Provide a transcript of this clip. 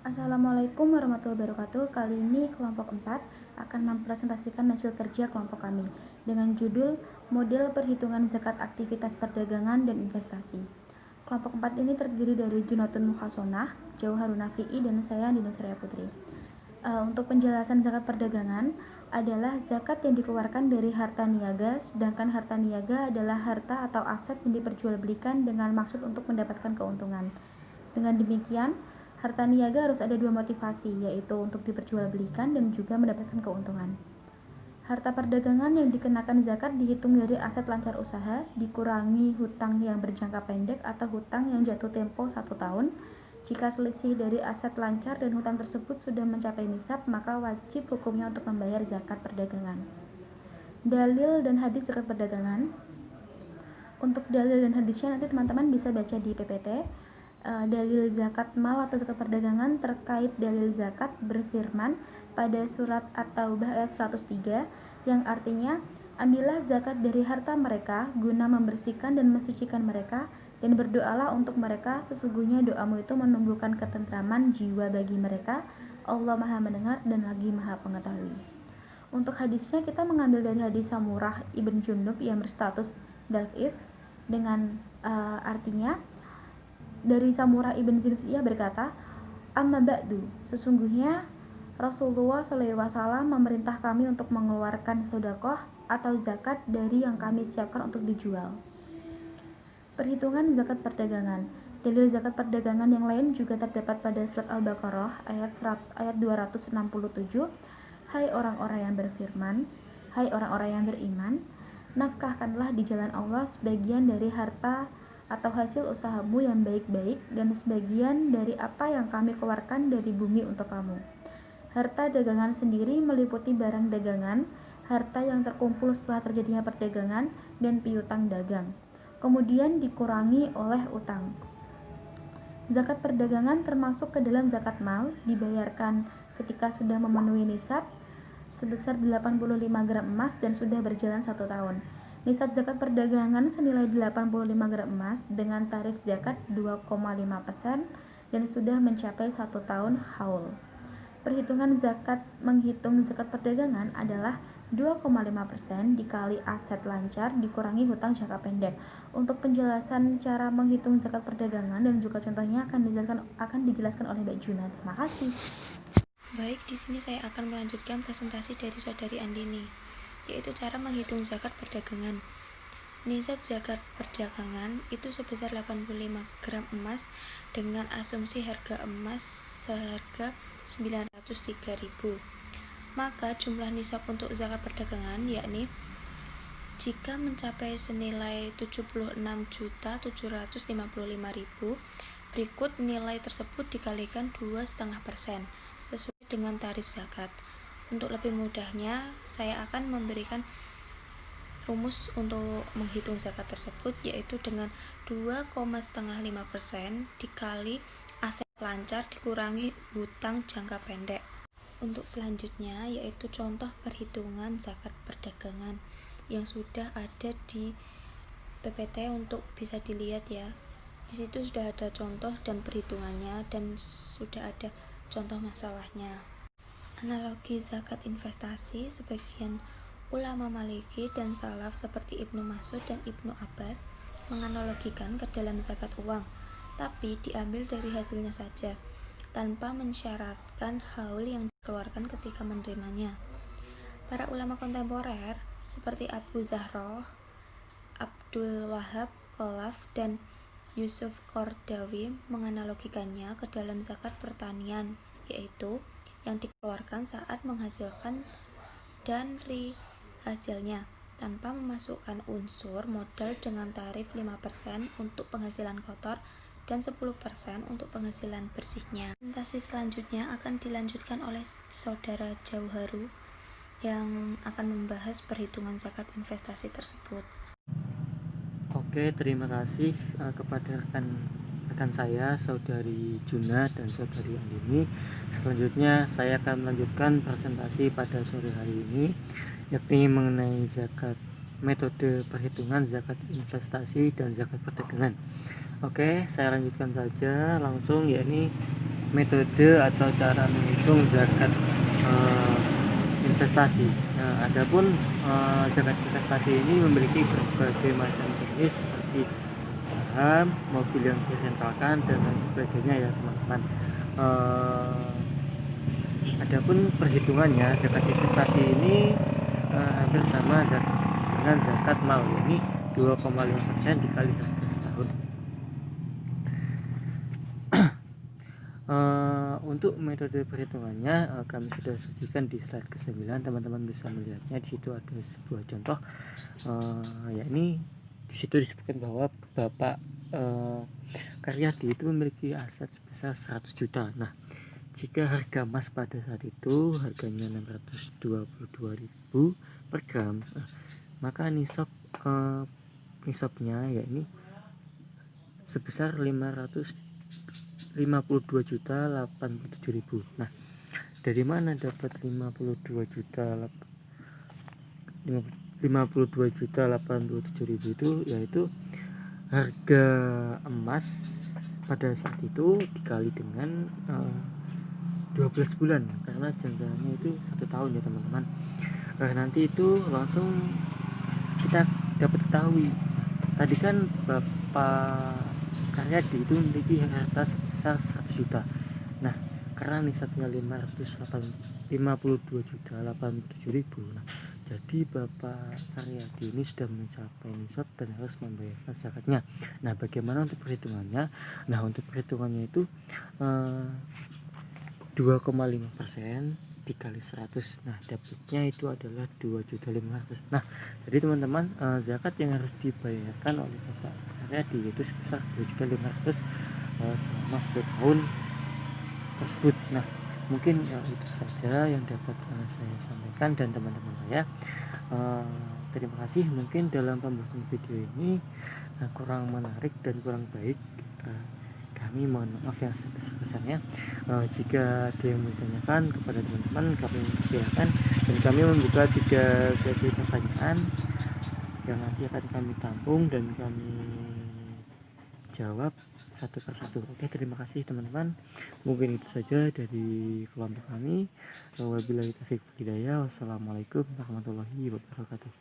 Assalamualaikum warahmatullahi wabarakatuh. Kali ini kelompok 4 akan mempresentasikan hasil kerja kelompok kami dengan judul Model Perhitungan Zakat Aktivitas Perdagangan dan Investasi. Kelompok 4 ini terdiri dari Junatun Mukhasonah, Jauharun Nafi'i, dan saya Nino Surya Putri. Untuk penjelasan zakat perdagangan adalah zakat yang dikeluarkan dari harta niaga, sedangkan harta niaga adalah harta atau aset yang diperjualbelikan dengan maksud untuk mendapatkan keuntungan. Dengan demikian, harta niaga harus ada dua motivasi, yaitu untuk diperjualbelikan dan juga mendapatkan keuntungan. Harta perdagangan yang dikenakan zakat dihitung dari aset lancar usaha, dikurangi hutang yang berjangka pendek atau hutang yang jatuh tempo 1 tahun. Jika selisih dari aset lancar dan hutang tersebut sudah mencapai nisab, maka wajib hukumnya untuk membayar zakat perdagangan. Dalil dan hadis zakat perdagangan. Untuk dalil dan hadisnya nanti teman-teman bisa baca di PPT. Dalil zakat mal atau zakat perdagangan terkait dalil zakat berfirman pada surat At-Taubah ayat 103 yang artinya, ambillah zakat dari harta mereka guna membersihkan dan mensucikan mereka, dan berdoalah untuk mereka, sesungguhnya doamu itu menumbuhkan ketentraman jiwa bagi mereka. Allah Maha Mendengar dan lagi Maha Pengetahui. Untuk hadisnya kita mengambil dari hadis Samurah Ibn Jundub yang berstatus dhaif dengan artinya, dari Samurah Ibn Jundub ia berkata, amma ba'du, sesungguhnya Rasulullah SAW memerintah kami untuk mengeluarkan sedekah atau zakat dari yang kami siapkan untuk dijual. Perhitungan zakat perdagangan. Dalil zakat perdagangan yang lain juga terdapat pada surat Al-Baqarah ayat 267. Hai orang-orang yang berfirman, hai orang-orang yang beriman, nafkahkanlah di jalan Allah sebagian dari harta atau hasil usahamu yang baik-baik dan sebagian dari apa yang kami keluarkan dari bumi untuk kamu. Harta dagangan sendiri meliputi barang dagangan, harta yang terkumpul setelah terjadinya perdagangan, dan piutang dagang. Kemudian dikurangi oleh utang. Zakat perdagangan termasuk ke dalam zakat mal, dibayarkan ketika sudah memenuhi nisab sebesar 85 gram emas dan sudah berjalan 1 tahun. Nisab zakat perdagangan senilai 85 gram emas dengan tarif zakat 2,5% dan sudah mencapai 1 tahun haul. Perhitungan zakat menghitung zakat perdagangan adalah 2,5% dikali aset lancar dikurangi hutang jangka pendek. Untuk penjelasan cara menghitung zakat perdagangan dan juga contohnya akan dijelaskan oleh Mbak Juna. Terima kasih. Baik, di sini saya akan melanjutkan presentasi dari saudari Andini, yaitu cara menghitung zakat perdagangan. Nisab zakat perdagangan itu sebesar 85 gram emas dengan asumsi harga emas seharga 903.000. Maka jumlah nisab untuk zakat perdagangan yakni jika mencapai senilai 76.755.000, berikut nilai tersebut dikalikan 2,5% sesuai dengan tarif zakat. Untuk lebih mudahnya, saya akan memberikan rumus untuk menghitung zakat tersebut, yaitu dengan 2,5% dikali aset lancar dikurangi hutang jangka pendek. Untuk selanjutnya yaitu contoh perhitungan zakat perdagangan yang sudah ada di PPT untuk bisa dilihat ya. Di situ sudah ada contoh dan perhitungannya dan sudah ada contoh masalahnya. Analogi zakat investasi, sebagian ulama Maliki dan salaf seperti Ibnu Mas'ud dan Ibnu Abbas menganalogikan ke dalam zakat uang, tapi diambil dari hasilnya saja, tanpa mensyaratkan haul yang dikeluarkan ketika menerimanya. Para ulama kontemporer seperti Abu Zahroh, Abdul Wahab Khalaf, dan Yusuf Qardawi menganalogikannya ke dalam zakat pertanian, yaitu yang dikeluarkan saat menghasilkan dari hasilnya tanpa memasukkan unsur modal dengan tarif 5% untuk penghasilan kotor dan 10% untuk penghasilan bersihnya. Presentasi selanjutnya akan dilanjutkan oleh saudara Jauharu yang akan membahas perhitungan zakat investasi tersebut. Oke, terima kasih kepada rekan saya, saudari Juna dan saudari Andini. Selanjutnya saya akan melanjutkan presentasi pada sore hari ini, yakni mengenai zakat, metode perhitungan zakat investasi dan zakat perdagangan. Oke, saya lanjutkan saja langsung, yakni metode atau cara menghitung zakat investasi. Nah, adapun zakat investasi ini memiliki berbagai macam jenis seperti saham, mobil yang direntalkan dan lain sebagainya ya teman-teman. Adapun perhitungannya zakat investasi ini hampir sama dengan zakat mal, yakni 2,5% dikali harga setahun. Untuk metode perhitungannya kami sudah sajikan di slide ke-9, teman-teman bisa melihatnya. Di situ ada sebuah contoh, yakni di situ disebutkan bahwa Bapak Karyadi itu memiliki aset sebesar 100 juta. Nah, jika harga emas pada saat itu harganya 622.000 per gram, maka nisabnya yakni sebesar 552.087.000. Nah, dari mana dapat 52.087.000 itu? Yaitu harga emas pada saat itu dikali dengan 12 bulan, karena jangkanya itu 1 tahun ya teman-teman. Nanti itu langsung kita dapat ketahui. Tadi kan Bapak Karyadi itu memiliki harta sebesar 100 juta. Nah, karena nisabnya 552.087.000. Nah, jadi Bapak Karyadi ini sudah mencapai nisab dan harus membayarkan zakatnya. Nah, bagaimana untuk perhitungannya? Nah, untuk perhitungannya itu 2,5% dikali 100. Nah, dapatnya itu adalah 2.500.000. Nah, jadi teman-teman, zakat yang harus dibayarkan oleh Bapak Karyadi itu sebesar 2.500.000 selama 10 tahun tersebut. Nah, mungkin itu saja yang dapat saya sampaikan dan teman-teman saya. Terima kasih. Mungkin dalam pembahasan video ini kurang menarik dan kurang baik, kami mohon maaf yang sebesar-besarnya. Jika ada yang ditanyakan kepada teman-teman, kami silakan, dan kami membuka 3 sesi pertanyaan yang nanti akan kami tampung dan kami jawab satu persatu. Oke, terima kasih teman-teman. Mungkin itu saja dari kelompok kami. Wabillahi taufiq wal hidayah. Wassalamualaikum warahmatullahi wabarakatuh.